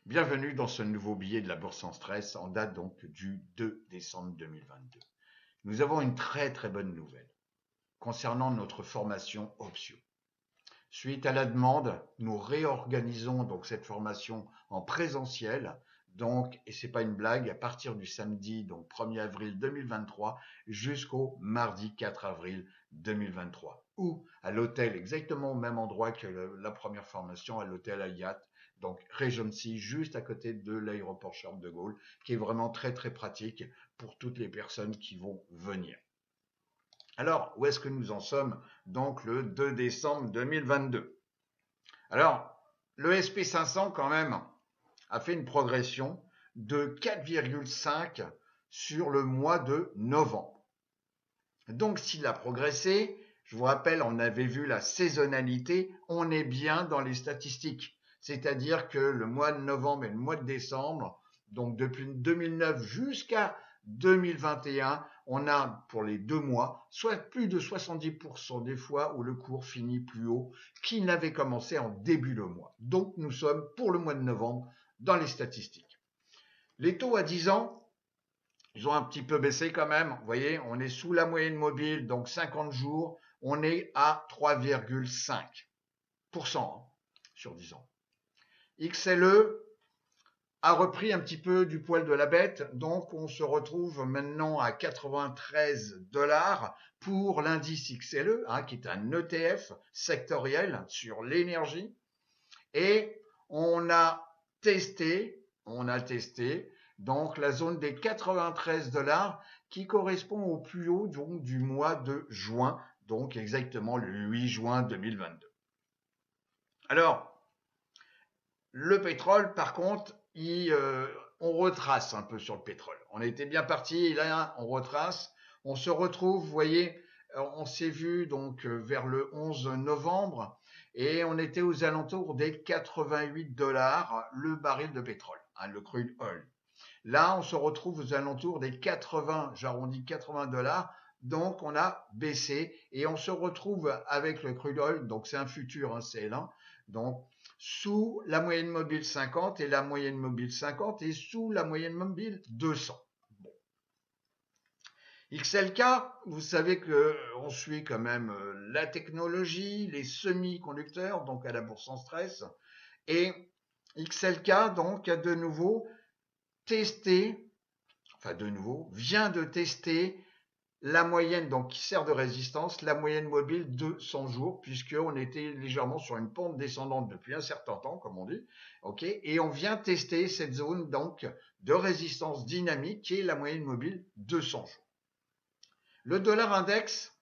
Bienvenue dans ce nouveau billet de la Bourse sans stress en date donc du 2 décembre 2022. Nous avons une très bonne nouvelle concernant notre formation option. Suite à la demande, nous réorganisons donc cette formation en présentiel. Donc, et c'est pas une blague, à partir du samedi donc 1er avril 2023 jusqu'au mardi 4 avril 2023, ou à l'hôtel exactement au même endroit que la première formation, à l'hôtel Hayat, donc Regency, juste à côté de l'aéroport Charles de Gaulle, qui est vraiment très pratique pour toutes les personnes qui vont venir. Alors, où est-ce que nous en sommes donc le 2 décembre 2022? Alors, le SP500 quand même a fait une progression de 4,5 sur le mois de novembre. Donc, s'il a progressé, je vous rappelle, on avait vu la saisonnalité, on est bien dans les statistiques. C'est-à-dire que le mois de novembre et le mois de décembre, donc depuis 2009 jusqu'à 2021, on a pour les 2 mois, soit plus de 70% des fois où le cours finit plus haut qu'il n'avait commencé en début de mois. Donc nous sommes pour le mois de novembre dans les statistiques. Les taux à 10 ans, ils ont un petit peu baissé quand même. Vous voyez, on est sous la moyenne mobile, donc 50 jours, on est à 3,5% sur 10 ans. XLE a repris un petit peu du poil de la bête, donc on se retrouve maintenant à 93 $ pour l'indice XLE, qui est un ETF sectoriel sur l'énergie. Et on a testé donc la zone des 93 $ qui correspond au plus haut donc, du mois de juin, donc exactement le 8 juin 2022. Alors, le pétrole, par contre, on retrace un peu sur le pétrole. On était bien parti, et là, on retrace. On se retrouve, vous voyez, on s'est vu donc vers le 11 novembre et on était aux alentours des 88 $ le baril de pétrole, le crude oil. Là, on se retrouve aux alentours des 80, j'arrondis 80 $. Donc, on a baissé et on se retrouve avec le crude oil. Donc, c'est un futur, c'est là. Donc, sous la moyenne mobile 50 et la moyenne mobile 50 et sous la moyenne mobile 200. Bon. XLK, vous savez qu'on suit quand même la technologie, les semi-conducteurs, donc à la bourse sans stress. Et XLK, donc, a de nouveau vient de tester la moyenne, donc qui sert de résistance, la moyenne mobile de 100 jours, puisqu'on était légèrement sur une pente descendante depuis un certain temps, comme on dit, et on vient tester cette zone donc de résistance dynamique qui est la moyenne mobile de 100 jours. Le dollar index,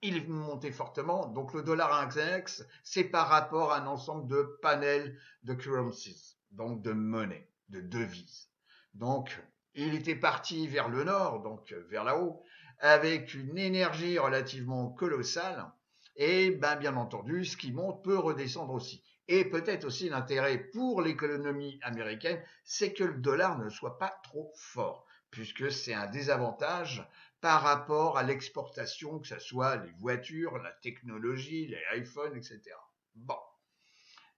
il est monté fortement, donc le dollar index, c'est par rapport à un ensemble de panels de currencies, donc de monnaie, de devises. Donc, il était parti vers le nord, donc vers là-haut, avec une énergie relativement colossale. Et bien entendu, ce qui monte peut redescendre aussi. Et peut-être aussi l'intérêt pour l'économie américaine, c'est que le dollar ne soit pas trop fort, puisque c'est un désavantage par rapport à l'exportation, que ce soit les voitures, la technologie, les iPhones, etc. Bon.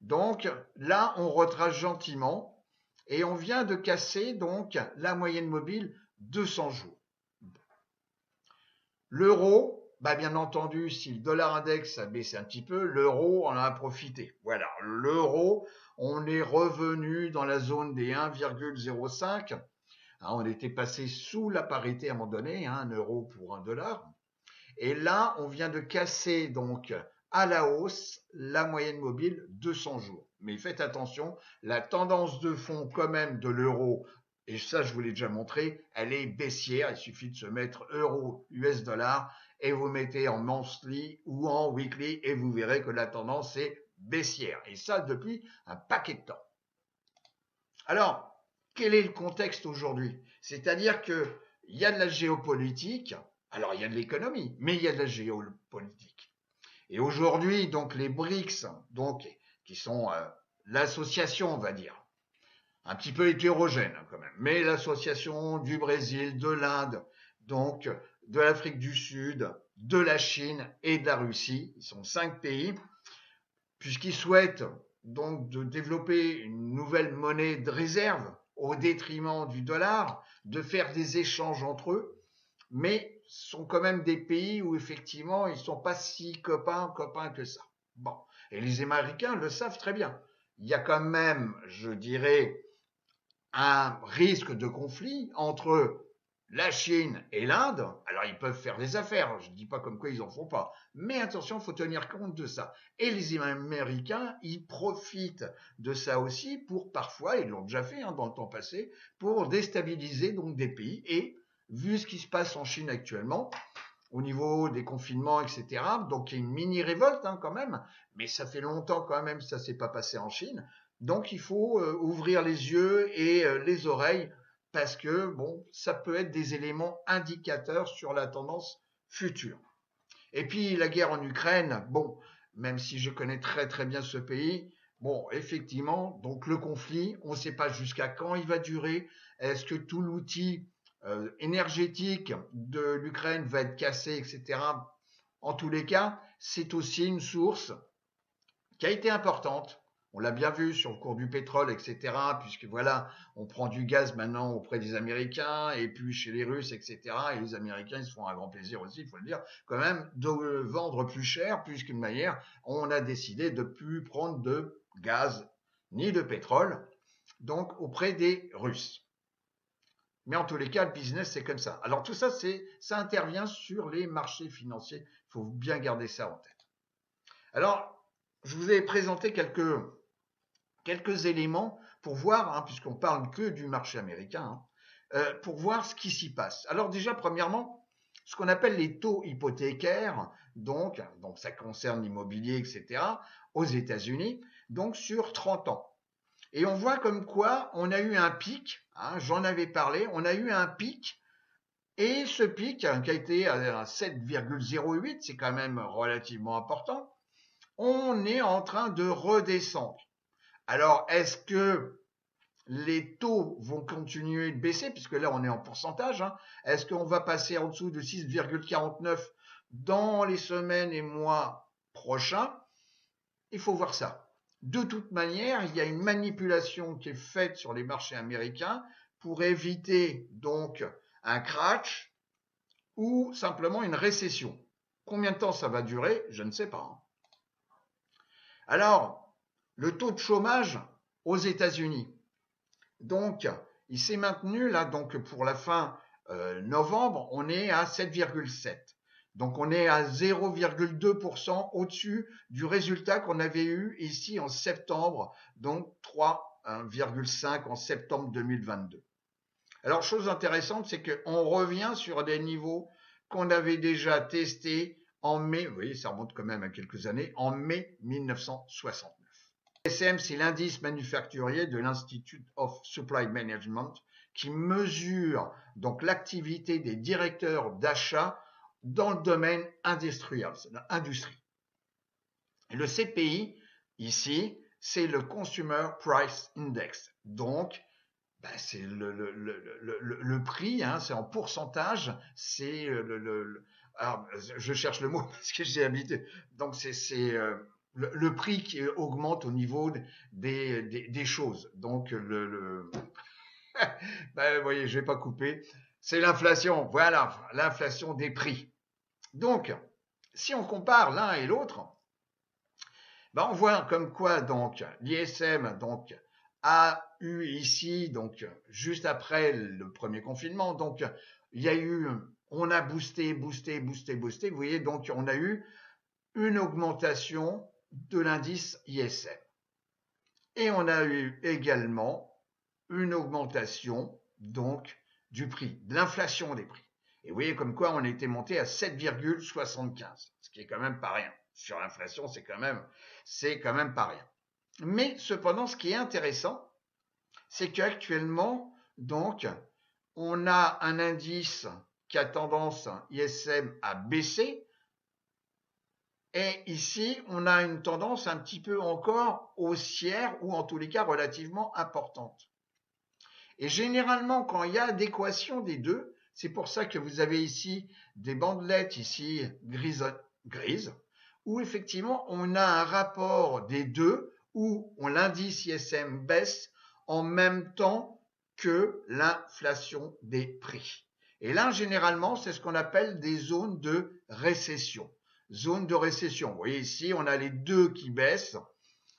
Donc là, on retrace gentiment. Et on vient de casser donc la moyenne mobile de 100 jours. L'euro, bien entendu, si le dollar index a baissé un petit peu, l'euro en a profité. Voilà, l'euro, on est revenu dans la zone des 1,05. On était passé sous la parité à un moment donné, 1 euro pour 1 dollar. Et là, on vient de casser donc à la hausse la moyenne mobile de 100 jours. Mais faites attention, la tendance de fond quand même de l'euro, et ça je vous l'ai déjà montré, elle est baissière. Il suffit de se mettre euro US dollar et vous mettez en monthly ou en weekly et vous verrez que la tendance est baissière. Et ça depuis un paquet de temps. Alors, quel est le contexte aujourd'hui? C'est-à-dire qu'il y a de la géopolitique, alors il y a de l'économie, mais il y a de la géopolitique. Et aujourd'hui, donc les BRICS, donc qui sont l'association, on va dire, un petit peu hétérogène quand même, mais l'association du Brésil, de l'Inde, donc de l'Afrique du Sud, de la Chine et de la Russie, ils sont 5 pays, puisqu'ils souhaitent donc de développer une nouvelle monnaie de réserve au détriment du dollar, de faire des échanges entre eux, mais sont quand même des pays où effectivement ils ne sont pas si copains que ça. Bon, et les Américains le savent très bien. Il y a quand même, je dirais, un risque de conflit entre la Chine et l'Inde. Alors ils peuvent faire des affaires, je ne dis pas comme quoi ils en font pas, mais attention, il faut tenir compte de ça. Et les Américains, ils profitent de ça aussi pour parfois, ils l'ont déjà fait dans le temps passé, pour déstabiliser donc des pays. Et vu ce qui se passe en Chine actuellement, au niveau des confinements, etc. Donc il y a une mini-révolte quand même, mais ça fait longtemps quand même que ça ne s'est pas passé en Chine. Donc il faut ouvrir les yeux et les oreilles parce que bon, ça peut être des éléments indicateurs sur la tendance future. Et puis la guerre en Ukraine, bon, même si je connais très très bien ce pays, bon, effectivement, donc le conflit, on ne sait pas jusqu'à quand il va durer. Est-ce que tout l'outil énergétique de l'Ukraine va être cassé, etc. En tous les cas, c'est aussi une source qui a été importante. On l'a bien vu sur le cours du pétrole, etc. Puisque voilà, on prend du gaz maintenant auprès des Américains et puis chez les Russes, etc. Et les Américains, ils se font un grand plaisir aussi, il faut le dire, quand même, de vendre plus cher, puisqu'une manière, on a décidé de plus prendre de gaz ni de pétrole, donc auprès des Russes. Mais en tous les cas, le business, c'est comme ça. Alors tout ça, ça intervient sur les marchés financiers. Il faut bien garder ça en tête. Alors, je vous ai présenté quelques éléments pour voir, puisqu'on parle que du marché américain, pour voir ce qui s'y passe. Alors déjà, premièrement, ce qu'on appelle les taux hypothécaires, donc ça concerne l'immobilier, etc., aux États-Unis, donc sur 30 ans. Et on voit comme quoi on a eu un pic, j'en avais parlé, on a eu un pic, et ce pic qui a été à 7,08, c'est quand même relativement important, on est en train de redescendre. Alors, est-ce que les taux vont continuer de baisser, puisque là on est en pourcentage, est-ce qu'on va passer en dessous de 6,49 dans les semaines et mois prochains? Il faut voir ça. De toute manière, il y a une manipulation qui est faite sur les marchés américains pour éviter donc un crash ou simplement une récession. Combien de temps ça va durer? Je ne sais pas. Alors, le taux de chômage aux États-Unis. Donc, il s'est maintenu là, donc pour la fin novembre, on est à 7,7. Donc on est à 0,2% au-dessus du résultat qu'on avait eu ici en septembre, donc 3,5 en septembre 2022. Alors chose intéressante, c'est qu'on revient sur des niveaux qu'on avait déjà testés en mai, vous voyez ça remonte quand même à quelques années, en mai 1969. l'ISM, c'est l'indice manufacturier de l'Institute of Supply Management qui mesure donc l'activité des directeurs d'achat dans le domaine industriel, industrie. Et le CPI, ici, c'est le Consumer Price Index. Donc, c'est le prix, c'est en pourcentage, c'est alors, je cherche le mot parce que j'ai habité. Donc, c'est le prix qui augmente au niveau des choses. Donc, vous voyez, je vais pas couper. C'est l'inflation. Voilà, l'inflation des prix. Donc, si on compare l'un et l'autre, on voit comme quoi donc l'ISM donc a eu ici donc juste après le premier confinement donc il y a eu on a boosté. Vous voyez donc on a eu une augmentation de l'indice ISM et on a eu également une augmentation donc du prix, de l'inflation des prix. Et vous voyez comme quoi on était monté à 7,75, ce qui est quand même pas rien. Sur l'inflation, c'est quand même pas rien. Mais cependant, ce qui est intéressant, c'est qu'actuellement, donc, on a un indice qui a tendance, ISM, à baisser. Et ici, on a une tendance un petit peu encore haussière, ou en tous les cas relativement importante. Et généralement, quand il y a adéquation des deux, c'est pour ça que vous avez ici des bandelettes ici grises, où effectivement on a un rapport des deux où l'indice ISM baisse en même temps que l'inflation des prix. Et là, généralement, c'est ce qu'on appelle des zones de récession. Zone de récession. Vous voyez ici, on a les deux qui baissent.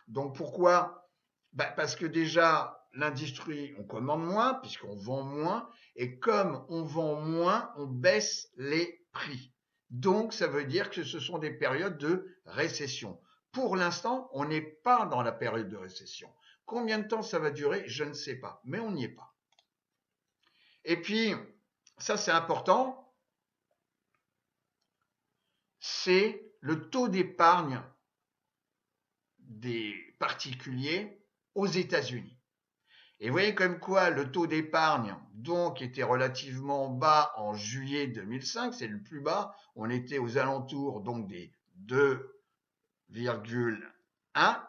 Donc pourquoi? Parce que déjà, l'industrie, on commande moins puisqu'on vend moins. Et comme on vend moins, on baisse les prix. Donc ça veut dire que ce sont des périodes de récession. Pour l'instant, on n'est pas dans la période de récession. Combien de temps ça va durer? Je ne sais pas, mais on n'y est pas. Et puis, ça c'est important, c'est le taux d'épargne des particuliers aux États-Unis. Et vous voyez comme quoi le taux d'épargne donc était relativement bas en juillet 2005, c'est le plus bas, on était aux alentours donc des 2,1,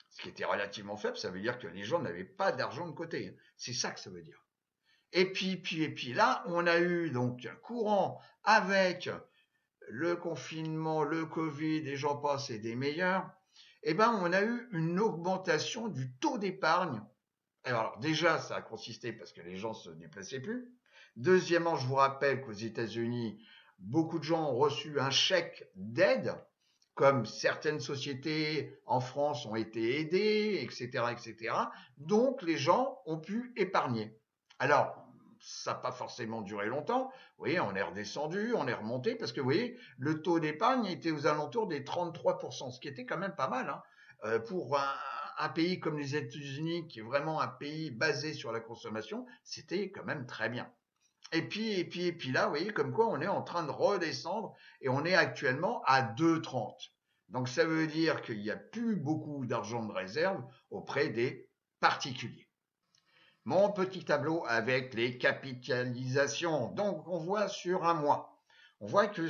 ce qui était relativement faible, ça veut dire que les gens n'avaient pas d'argent de côté. C'est ça que ça veut dire. Et puis là, on a eu donc un courant avec le confinement, le Covid, et j'en passe et des meilleurs. Eh ben, on a eu une augmentation du taux d'épargne. Alors déjà, ça a consisté parce que les gens se déplaçaient plus. Deuxièmement, je vous rappelle qu'aux États-Unis, beaucoup de gens ont reçu un chèque d'aide, comme certaines sociétés en France ont été aidées, etc., etc. Donc les gens ont pu épargner. Alors, ça n'a pas forcément duré longtemps. Vous voyez, on est redescendu, on est remonté, parce que vous voyez, le taux d'épargne était aux alentours des 33%, ce qui était quand même pas mal, hein, pour un pays comme les États-Unis, qui est vraiment un pays basé sur la consommation, c'était quand même très bien. Et puis là, vous voyez, comme quoi on est en train de redescendre et on est actuellement à 2,30. Donc ça veut dire qu'il n'y a plus beaucoup d'argent de réserve auprès des particuliers. Mon petit tableau avec les capitalisations. Donc on voit sur un mois. On voit que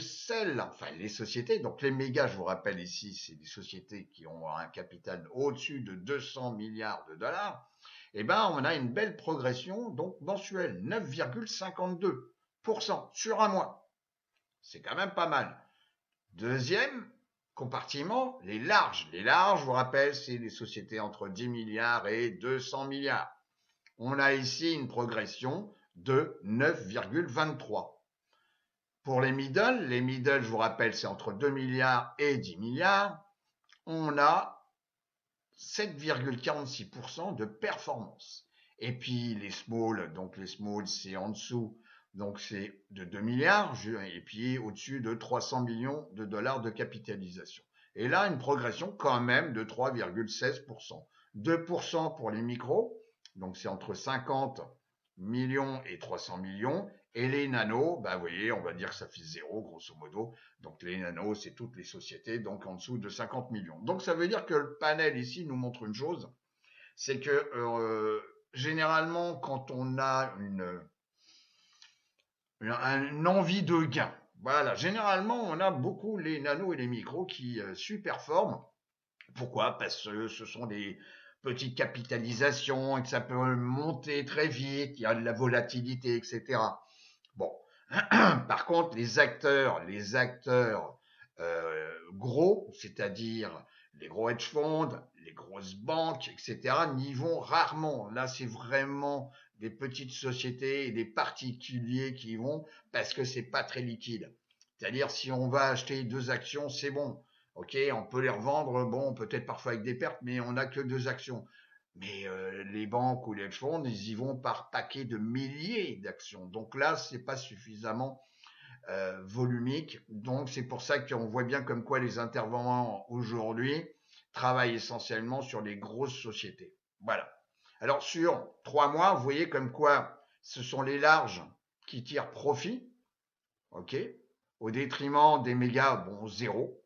les sociétés, donc les mégas, je vous rappelle ici, c'est des sociétés qui ont un capital au-dessus de 200 milliards de dollars. Eh ben, on a une belle progression, donc mensuelle, 9,52% sur un mois. C'est quand même pas mal. Deuxième compartiment, les larges. Les larges, je vous rappelle, c'est des sociétés entre 10 milliards et 200 milliards. On a ici une progression de 9,23. Pour les middle, je vous rappelle, c'est entre 2 milliards et 10 milliards. On a 7,46% de performance. Et puis les small, donc les small c'est en dessous, donc c'est de 2 milliards, et puis au-dessus de 300 millions de dollars de capitalisation. Et là, une progression quand même de 3,16%. 2% pour les micros, donc c'est entre 50 millions et 300 millions. Et les nanos, vous voyez, on va dire que ça fait zéro, grosso modo. Donc les nanos, c'est toutes les sociétés, donc en dessous de 50 millions. Donc ça veut dire que le panel ici nous montre une chose, c'est que généralement, quand on a une envie de gain, voilà, généralement, on a beaucoup les nanos et les micros qui surperforment. Pourquoi? Parce que ce sont des petites capitalisations et que ça peut monter très vite, il y a de la volatilité, etc. Bon, par contre, les acteurs gros, c'est-à-dire les gros hedge funds, les grosses banques, etc., n'y vont rarement. Là, c'est vraiment des petites sociétés et des particuliers qui y vont parce que c'est pas très liquide. C'est-à-dire, si on va acheter 2 actions, c'est bon. Ok, on peut les revendre, bon, peut-être parfois avec des pertes, mais on n'a que 2 actions. Mais les banques ou les fonds, ils y vont par paquet de milliers d'actions. Donc là, c'est pas suffisamment volumique. Donc c'est pour ça qu'on voit bien comme quoi les intervenants aujourd'hui travaillent essentiellement sur les grosses sociétés. Voilà. Alors sur 3 mois, vous voyez comme quoi ce sont les larges qui tirent profit, ok, au détriment des mégas, bon, zéro.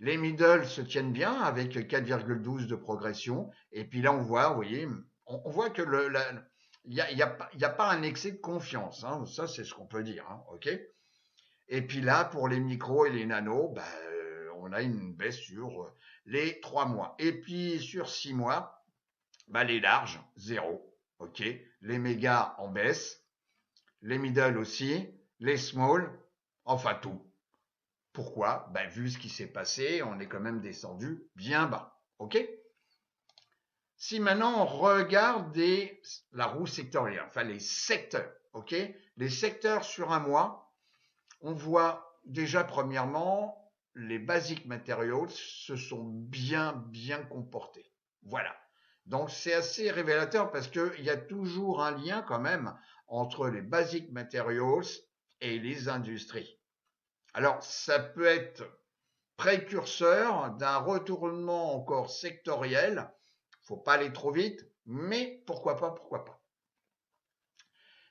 Les middle se tiennent bien avec 4,12 de progression. Et puis là, on voit, vous voyez, on voit que il n'y a pas un excès de confiance. Hein, ça, c'est ce qu'on peut dire. Hein, ok. Et puis là, pour les micros et les nanos, on a une baisse sur les 3 mois. Et puis sur 6 mois, les larges, zéro. Ok. Les mégas en baisse. Les middle aussi. Les small, enfin tout. Pourquoi? Vu ce qui s'est passé, on est quand même descendu bien bas. OK? Si maintenant on regarde la roue sectorielle, enfin les secteurs, OK? Les secteurs sur un mois, on voit déjà premièrement, les basic materials se sont bien comportés. Voilà. Donc c'est assez révélateur parce qu'il y a toujours un lien quand même entre les basic materials et les industries. Alors ça peut être précurseur d'un retournement encore sectoriel. Faut pas aller trop vite, mais pourquoi pas, pourquoi pas.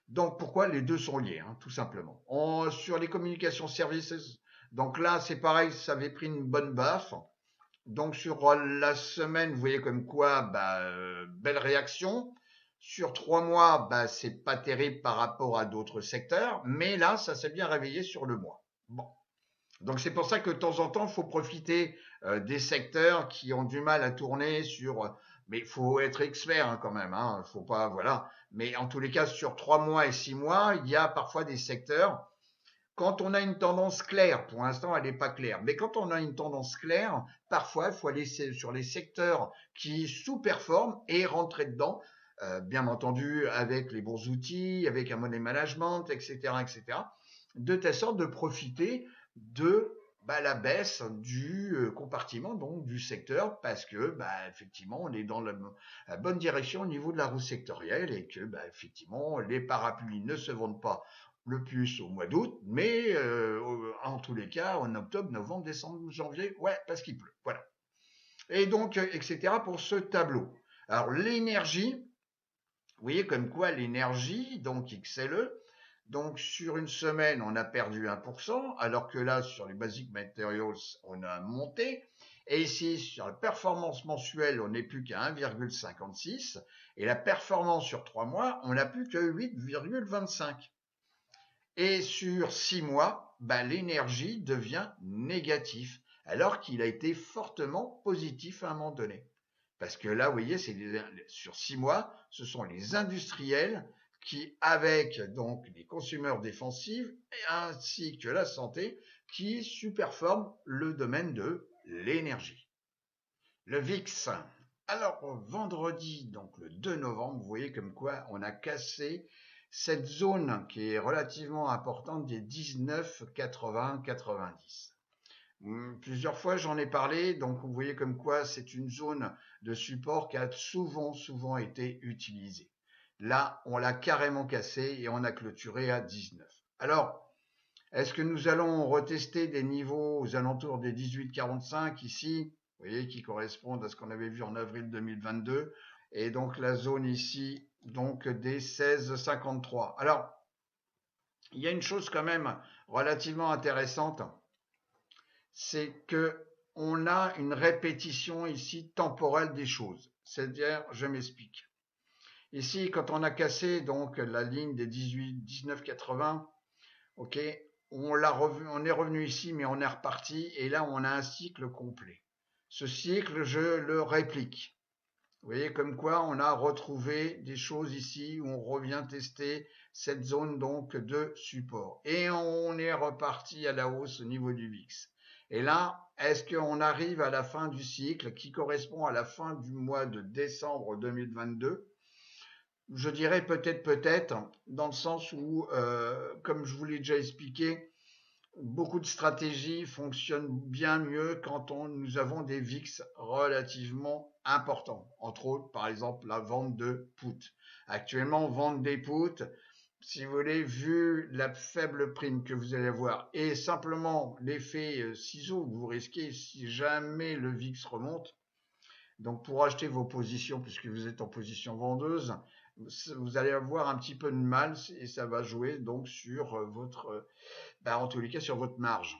Donc pourquoi les deux sont liés, hein, tout simplement. Sur les communications services, donc là c'est pareil, ça avait pris une bonne baffe. Donc sur la semaine, vous voyez comme quoi, belle réaction. Sur 3 mois, c'est pas terrible par rapport à d'autres secteurs, mais là, ça s'est bien réveillé sur le mois. Bon, donc c'est pour ça que de temps en temps, il faut profiter des secteurs qui ont du mal à tourner sur. Mais il faut être expert hein, quand même. Hein, faut pas, voilà. Mais en tous les cas, sur 3 mois et 6 mois, il y a parfois des secteurs. Quand on a une tendance claire, pour l'instant elle n'est pas claire, mais quand on a une tendance claire, parfois il faut aller sur les secteurs qui sous-performent et rentrer dedans, bien entendu avec les bons outils, avec un money management, etc., etc., de telle sorte de profiter de la baisse du compartiment, donc du secteur, parce que effectivement on est dans la bonne direction au niveau de la roue sectorielle et que effectivement les parapluies ne se vendent pas le plus au mois d'août, mais en tous les cas en octobre, novembre, décembre, janvier, ouais, parce qu'il pleut, voilà. Et donc, etc. pour ce tableau. Alors l'énergie, vous voyez comme quoi l'énergie, donc XLE, donc sur une semaine, on a perdu 1%, alors que là, sur les Basic Materials, on a monté. Et ici, sur la performance mensuelle, on n'est plus qu'à 1,56. Et la performance sur 3 mois, on n'a plus que 8,25. Et sur 6 mois, l'énergie devient négatif, alors qu'il a été fortement positif à un moment donné. Parce que là, vous voyez, sur 6 mois, ce sont les industriels qui, avec donc les consommateurs défensifs ainsi que la santé, qui superforment le domaine de l'énergie. Le VIX. Alors, vendredi, donc le 2 novembre, vous voyez comme quoi on a cassé cette zone qui est relativement importante des 19, 80, 90. Plusieurs fois j'en ai parlé, donc vous voyez comme quoi c'est une zone de support qui a souvent été utilisée. Là, on l'a carrément cassé et on a clôturé à 19. Alors, est-ce que nous allons retester des niveaux aux alentours des 18,45 ici, vous voyez, qui correspondent à ce qu'on avait vu en avril 2022, et donc la zone ici, donc des 16,53. Alors, il y a une chose quand même relativement intéressante, c'est que on a une répétition ici temporelle des choses. C'est-à-dire, je m'explique. Ici, quand on a cassé donc la ligne des 19,80, ok, on est revenu ici, mais on est reparti, et là on a un cycle complet. Ce cycle, je le réplique. Vous voyez comme quoi on a retrouvé des choses ici où on revient tester cette zone donc de support. Et on est reparti à la hausse au niveau du VIX. Et là, est-ce qu'on arrive à la fin du cycle qui correspond à la fin du mois de décembre 2022? Je dirais peut-être, dans le sens où, comme je vous l'ai déjà expliqué, beaucoup de stratégies fonctionnent bien mieux quand nous avons des VIX relativement importants. Entre autres, par exemple, la vente de put. Actuellement, vente des puts, si vous voulez, vu la faible prime que vous allez avoir et simplement l'effet ciseau que vous risquez si jamais le VIX remonte, donc pour acheter vos positions, puisque vous êtes en position vendeuse, vous allez avoir un petit peu de mal et ça va jouer donc sur votre, en tous les cas sur votre marge.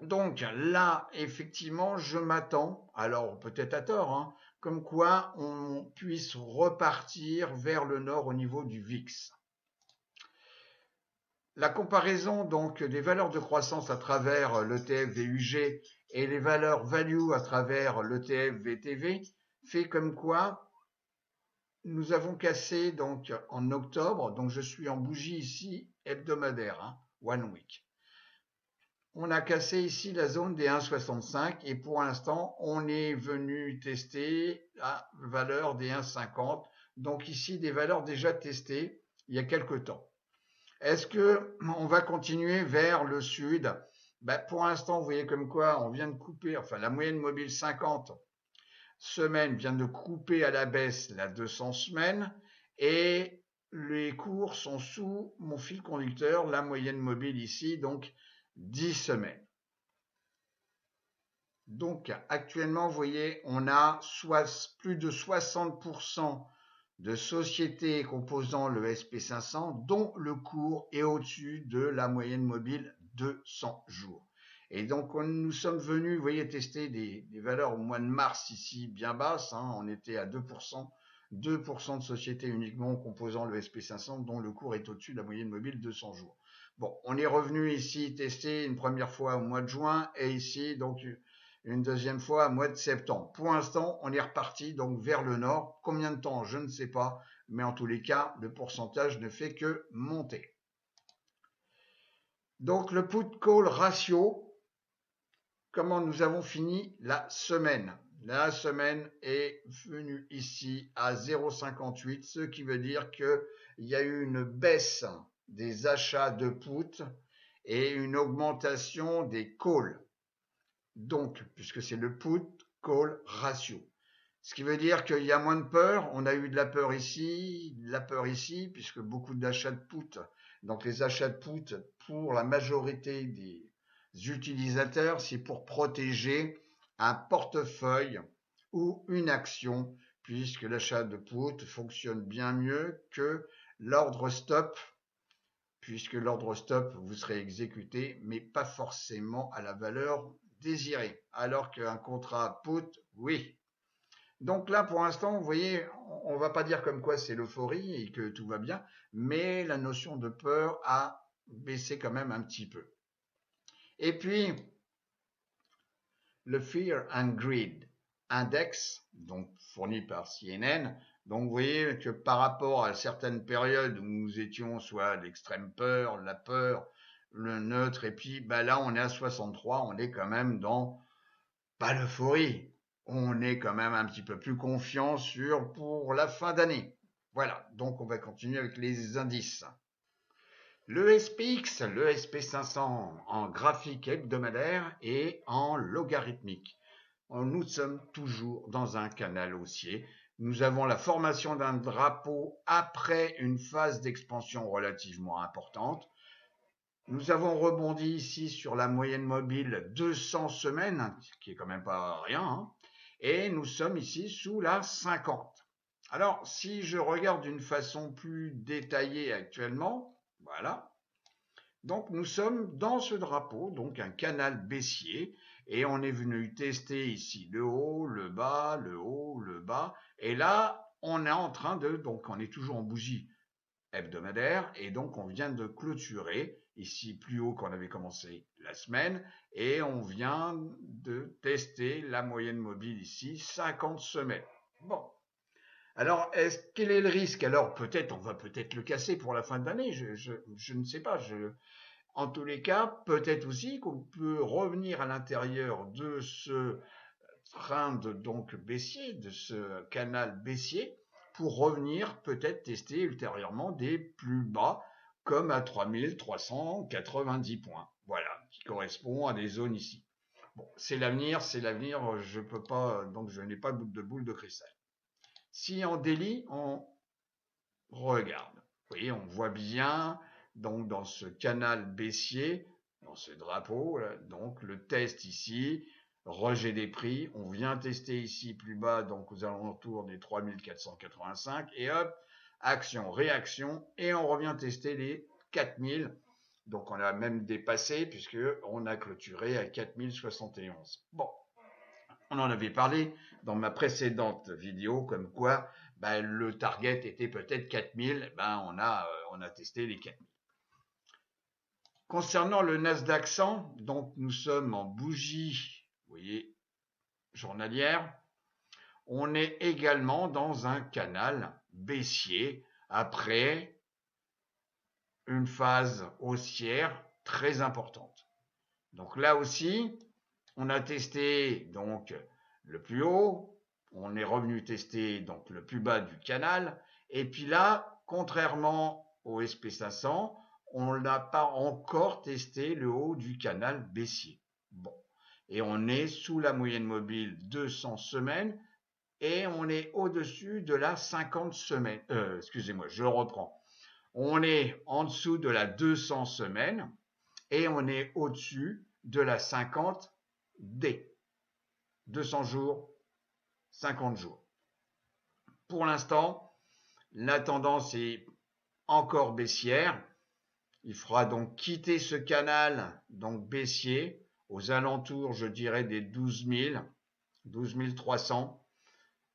Donc là, effectivement, je m'attends, alors peut-être à tort, hein, comme quoi on puisse repartir vers le nord au niveau du VIX. La comparaison donc des valeurs de croissance à travers l'ETF VUG et les valeurs value à travers l'ETF VTV fait comme quoi nous avons cassé donc en octobre, donc je suis en bougie ici hebdomadaire, hein, one week. on a cassé ici la zone des 1,65 et pour l'instant, on est venu tester la valeur des 1,50. Donc ici, des valeurs déjà testées il y a quelque temps. Est-ce que on va continuer vers le sud? Pour l'instant, vous voyez comme quoi on vient de couper, enfin la moyenne mobile 50 semaines vient de couper à la baisse la 200 semaines et les cours sont sous mon fil conducteur, la moyenne mobile ici, donc 10 semaines. Donc actuellement, vous voyez, on a plus de 60% de sociétés composant le SP500 dont le cours est au-dessus de la moyenne mobile de 100 jours. Et donc nous sommes venus, vous voyez, tester des valeurs au mois de mars ici bien basses, hein, on était à 2%, 2% de sociétés uniquement composant le SP500 dont le cours est au-dessus de la moyenne mobile de 100 jours. Bon, on est revenu ici tester une première fois au mois de juin et ici donc une deuxième fois au mois de septembre. Pour l'instant, on est reparti donc vers le nord. Combien de temps, je ne sais pas, mais en tous les cas, le pourcentage ne fait que monter. Donc le put-call ratio, comment nous avons fini la semaine? La semaine est venue ici à 0,58, ce qui veut dire qu'il y a eu une baisse des achats de put et une augmentation des calls. Donc, puisque c'est le put-call ratio. Ce qui veut dire qu'il y a moins de peur. On a eu de la peur ici, puisque beaucoup d'achats de put. Donc, les achats de put, pour la majorité des utilisateurs, c'est pour protéger un portefeuille ou une action, puisque l'achat de put fonctionne bien mieux que l'ordre stop, puisque l'ordre stop vous serez exécuté, mais pas forcément à la valeur désirée, alors qu'un contrat put, oui. Donc là, pour l'instant, vous voyez, on va pas dire comme quoi c'est l'euphorie et que tout va bien, mais la notion de peur a baissé quand même un petit peu. Et puis, le Fear and Greed Index, donc fourni par CNN, donc vous voyez que par rapport à certaines périodes où nous étions soit l'extrême peur, la peur, le neutre, et puis là on est à 63, on est quand même dans, pas l'euphorie, on est quand même un petit peu plus confiant pour la fin d'année. Voilà, donc on va continuer avec les indices. Le SPX, le SP500 en graphique hebdomadaire et en logarithmique. Nous sommes toujours dans un canal haussier. Nous avons la formation d'un drapeau après une phase d'expansion relativement importante. Nous avons rebondi ici sur la moyenne mobile 200 semaines, ce qui est quand même pas rien, hein, et nous sommes ici sous la 50. Alors, si je regarde d'une façon plus détaillée actuellement, voilà. Donc, nous sommes dans ce drapeau, donc un canal baissier, et on est venu tester ici le haut, le bas, le haut, le bas, et là, on est en train de, donc on est toujours en bougie hebdomadaire, et donc on vient de clôturer ici plus haut qu'on avait commencé la semaine, et on vient de tester la moyenne mobile ici, 50 semaines. Bon. Alors, quel est le risque? Alors, peut-être, on va peut-être le casser pour la fin de l'année, je ne sais pas. En tous les cas, peut-être aussi qu'on peut revenir à l'intérieur de ce train donc baissier, de ce canal baissier, pour revenir peut-être tester ultérieurement des plus bas, comme à 3390 points. Voilà, qui correspond à des zones ici. Bon, c'est l'avenir, je peux pas, donc je n'ai pas de boule de cristal. Si on délie, on regarde. Vous voyez, on voit bien, donc dans ce canal baissier, dans ce drapeau, là, donc le test ici, rejet des prix, on vient tester ici plus bas, donc aux alentours des 3485, et hop, action, réaction, et on revient tester les 4000. Donc on a même dépassé puisque on a clôturé à 4071. Bon, on en avait parlé dans ma précédente vidéo, comme quoi le target était peut-être 4000, on a testé les 4000. Concernant le Nasdaq 100, donc nous sommes en bougie, vous voyez, journalière. On est également dans un canal baissier après une phase haussière très importante. Donc là aussi, on a testé donc le plus haut, on est revenu tester donc le plus bas du canal, et puis là, contrairement au SP500, on n'a pas encore testé le haut du canal baissier. Bon, et on est sous la moyenne mobile 200 semaines et on est au-dessus de la 50 semaines. Excusez-moi, je reprends. On est en dessous de la 200 semaines et on est au-dessus de la 50 D. 200 jours, 50 jours. Pour l'instant, la tendance est encore baissière. Il faudra donc quitter ce canal donc baissier aux alentours, je dirais, des 12 000, 12 300.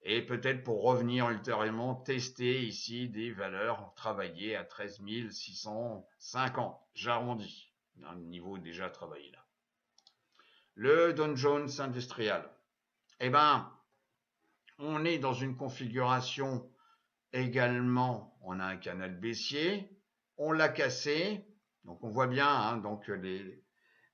Et peut-être pour revenir ultérieurement tester ici des valeurs travaillées à 13 650. J'arrondis. Un niveau déjà travaillé là. Le Dow Jones Industrial. Eh bien, on est dans une configuration également, on a un canal baissier, on l'a cassé, donc on voit bien, hein, donc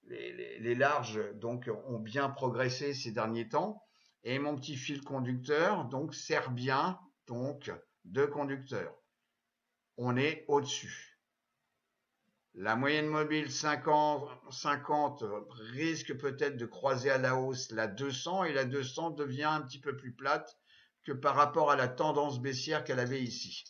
les larges donc, ont bien progressé ces derniers temps, et mon petit fil conducteur donc sert bien donc de conducteur. On est au-dessus. La moyenne mobile 50 risque peut-être de croiser à la hausse la 200 et la 200 devient un petit peu plus plate que par rapport à la tendance baissière qu'elle avait ici.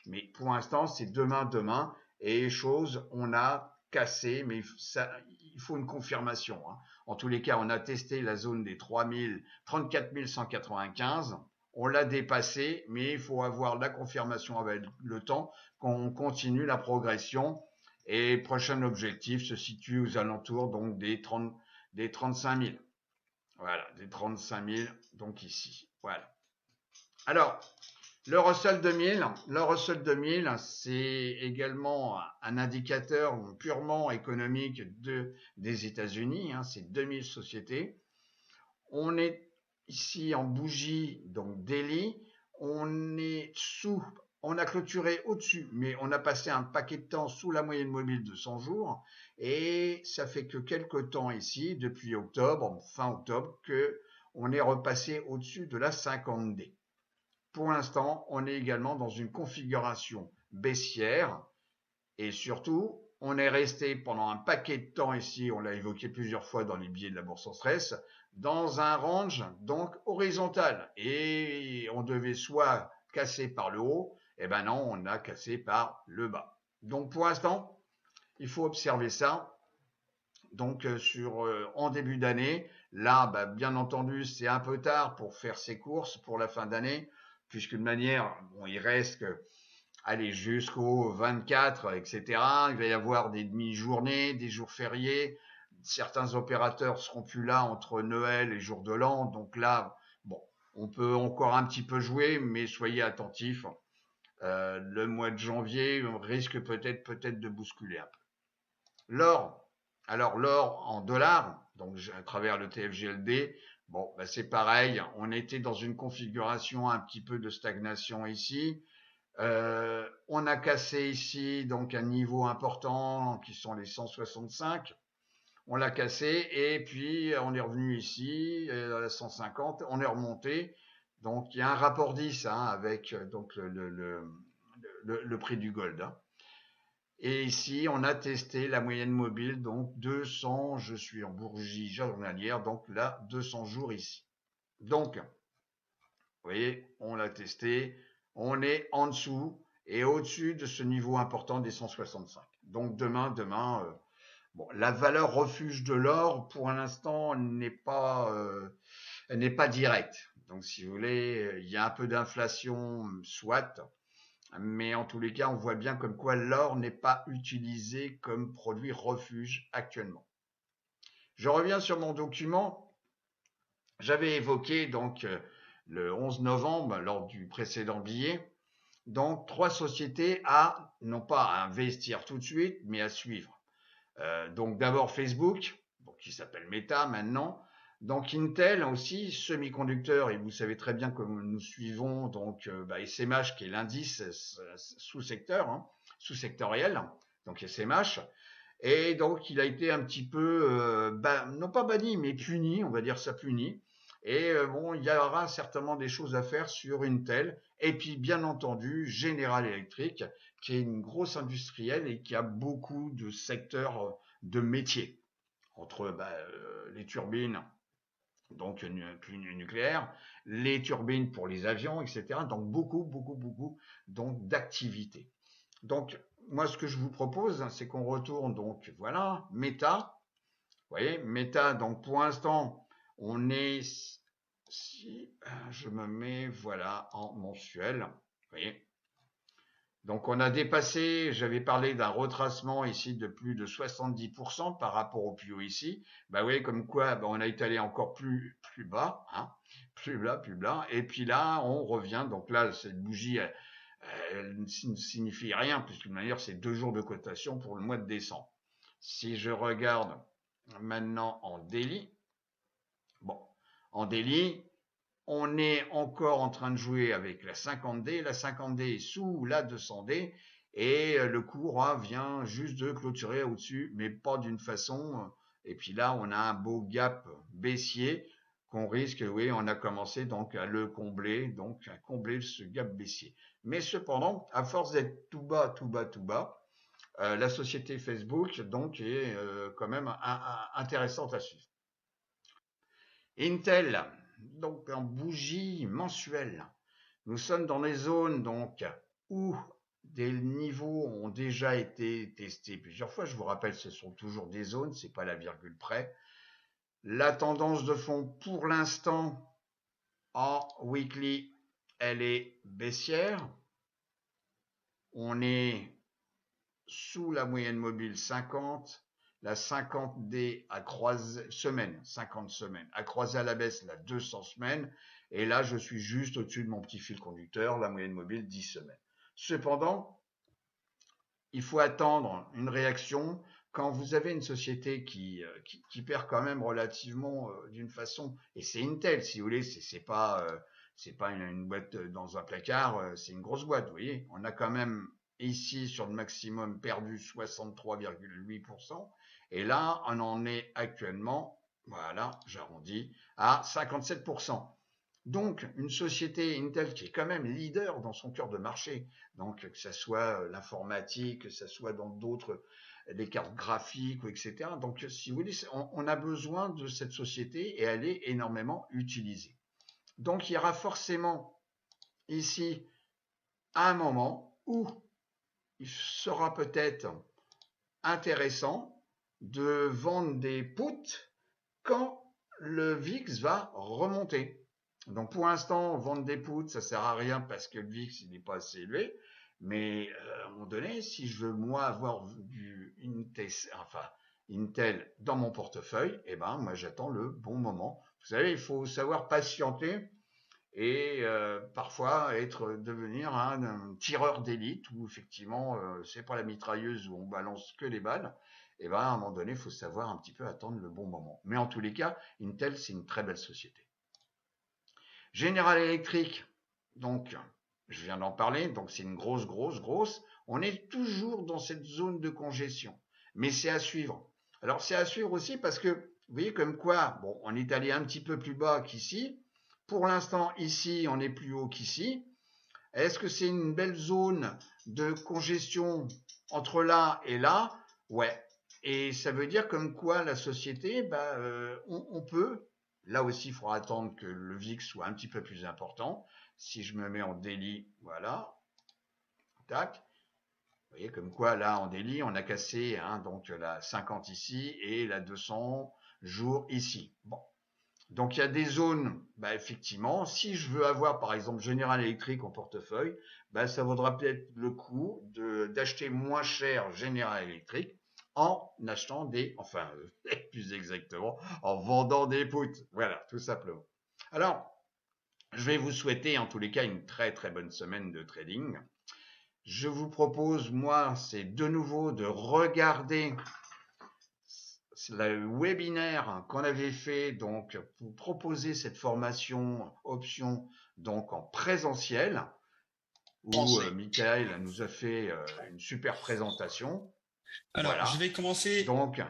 Mais pour l'instant, c'est demain et les choses, on a cassé, mais ça, il faut une confirmation. Hein. En tous les cas, on a testé la zone des 34 195. On l'a dépassé, mais il faut avoir la confirmation avec le temps qu'on continue la progression. Et le prochain objectif se situe aux alentours donc des 35 000. Voilà, des 35 000, donc ici. Voilà. Alors, le Russell 2000, c'est également un indicateur purement économique des États-Unis. Hein, c'est 2000 sociétés. On est ici en bougie, donc daily. On a clôturé au-dessus, mais on a passé un paquet de temps sous la moyenne mobile de 100 jours. Et ça fait que quelques temps ici, depuis octobre, fin octobre, qu'on est repassé au-dessus de la 50D. Pour l'instant, on est également dans une configuration baissière et surtout, on est resté pendant un paquet de temps ici, on l'a évoqué plusieurs fois dans les billets de la bourse en stress, dans un range donc horizontal et on devait soit casser par le haut, et ben non, on a cassé par le bas. Donc pour l'instant, il faut observer ça. Donc en début d'année, là, bah, bien entendu, c'est un peu tard pour faire ses courses pour la fin d'année puisque de manière, bon, il reste allez, jusqu'au 24, etc. Il va y avoir des demi-journées, des jours fériés. Certains opérateurs seront plus là entre Noël et jour de l'an. Donc là, bon, on peut encore un petit peu jouer, mais soyez attentifs. Le mois de janvier risque peut-être de bousculer un peu. L'or, alors l'or en dollars, donc à travers le TFGLD, bon, bah c'est pareil, on était dans une configuration un petit peu de stagnation ici. On a cassé ici donc un niveau important qui sont les 165. On l'a cassé et puis on est revenu ici à 150. On est remonté. Donc il y a un rapport 10 hein, avec donc le prix du gold. Hein. Et ici, on a testé la moyenne mobile, donc 200, je suis en bourgie journalière, donc là, 200 jours ici. Donc, vous voyez, on l'a testé, on est en dessous et au-dessus de ce niveau important des 165. Donc demain, bon, la valeur refuge de l'or, pour l'instant, n'est pas directe. Donc si vous voulez, il y a un peu d'inflation, soit, mais en tous les cas, on voit bien comme quoi l'or n'est pas utilisé comme produit refuge actuellement. Je reviens sur mon document. J'avais évoqué donc le 11 novembre lors du précédent billet, donc 3 sociétés à, non pas à investir tout de suite, mais à suivre. Donc d'abord Facebook, qui s'appelle Meta maintenant, donc Intel aussi, semi-conducteur, et vous savez très bien que nous suivons donc SMH qui est l'indice sous-secteur, hein, sous-sectoriel, donc SMH, Et donc, il a été un petit peu, non pas banni, mais puni, on va dire ça puni. Et bon, il y aura certainement des choses à faire sur Intel. Et puis, bien entendu, General Electric, qui est une grosse industrielle et qui a beaucoup de secteurs de métiers, entre les turbines, donc nucléaires, les turbines pour les avions, etc. Donc, beaucoup donc, d'activités. Donc, moi, ce que je vous propose, c'est qu'on retourne, donc, voilà, Meta. Vous voyez, Meta, donc, pour l'instant, on est, si je me mets, voilà, en mensuel. Vous voyez. Donc, on a dépassé, j'avais parlé d'un retracement ici de plus de 70% par rapport au plus haut ici. Bah, vous voyez, comme quoi, on a étalé encore plus bas, hein, plus bas. Et puis là, on revient. Donc là, cette bougie, elle ne signifie rien, puisque de manière, c'est 2 jours de cotation pour le mois de décembre. Si je regarde maintenant en daily, bon, en daily, on est encore en train de jouer avec la 50D. La 50D est sous la 200D et le cours vient juste de clôturer au-dessus, mais pas d'une façon. Et puis là, on a un beau gap baissier qu'on risque, oui, on a commencé donc à le combler, donc à combler ce gap baissier. Mais cependant, à force d'être tout bas, la société Facebook donc est quand même intéressante à suivre. Intel, donc en bougie mensuelle, nous sommes dans les zones donc où des niveaux ont déjà été testés plusieurs fois. Je vous rappelle, ce sont toujours des zones, c'est pas la virgule près. La tendance de fond pour l'instant en weekly, elle est baissière. On est sous la moyenne mobile 50, la 50D à croiser, 50 semaines, à croiser à la baisse la 200 semaines, et là je suis juste au-dessus de mon petit fil conducteur, la moyenne mobile 10 semaines. Cependant, il faut attendre une réaction quand vous avez une société qui perd quand même relativement d'une façon, et c'est Intel si vous voulez, c'est pas une boîte dans un placard, c'est une grosse boîte, vous voyez. On a quand même ici sur le maximum perdu 63,8%, et là on en est actuellement, voilà, j'arrondis, à 57%. Donc, une société Intel qui est quand même leader dans son cœur de marché, donc que ce soit l'informatique, que ce soit dans d'autres, les cartes graphiques, etc. Donc, si vous voulez, on a besoin de cette société et elle est énormément utilisée. Donc, il y aura forcément ici un moment où il sera peut-être intéressant de vendre des puts quand le VIX va remonter. Donc pour l'instant, vendre des puts, ça sert à rien parce que le VIX n'est pas assez élevé. Mais à un moment donné, si je veux moi avoir du Intel dans mon portefeuille, eh ben moi j'attends le bon moment. Vous savez, il faut savoir patienter et parfois devenir un tireur d'élite où effectivement c'est pas la mitrailleuse où on balance que les balles. Et ben à un moment donné, il faut savoir un petit peu attendre le bon moment. Mais en tous les cas, Intel c'est une très belle société. General Electric, donc je viens d'en parler, donc c'est une grosse. On est toujours dans cette zone de congestion, mais c'est à suivre. Alors c'est à suivre aussi parce que vous voyez comme quoi, bon, on est allé un petit peu plus bas qu'ici. Pour l'instant, ici, on est plus haut qu'ici. Est-ce que c'est une belle zone de congestion entre là et là? Ouais. Et ça veut dire comme quoi la société, on peut, là aussi, il faudra attendre que le VIX soit un petit peu plus important. Si je me mets en daily, voilà, tac. Vous voyez comme quoi là en daily, on a cassé donc la 50 ici et la 200 jours ici. Bon. Donc il y a des zones, effectivement, si je veux avoir par exemple General Electric en portefeuille, ça vaudra peut-être le coup d'acheter moins cher General Electric en achetant plus exactement, en vendant des puts. Voilà, tout simplement. Alors, je vais vous souhaiter en tous les cas une très bonne semaine de trading. Je vous propose, moi, c'est de nouveau de regarder le webinaire qu'on avait fait donc pour proposer cette formation option donc en présentiel où Michael nous a fait une super présentation. Alors, je Voilà. vais commencer. Donc,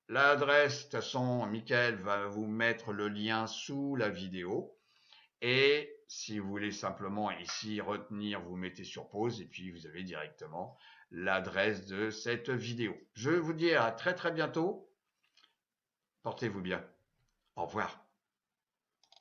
l'adresse, de toute façon, Michael va vous mettre le lien sous la vidéo. Et si vous voulez simplement ici retenir, vous mettez sur pause et puis vous avez directement l'adresse de cette vidéo. Je vous dis à très très bientôt. Portez-vous bien. Au revoir.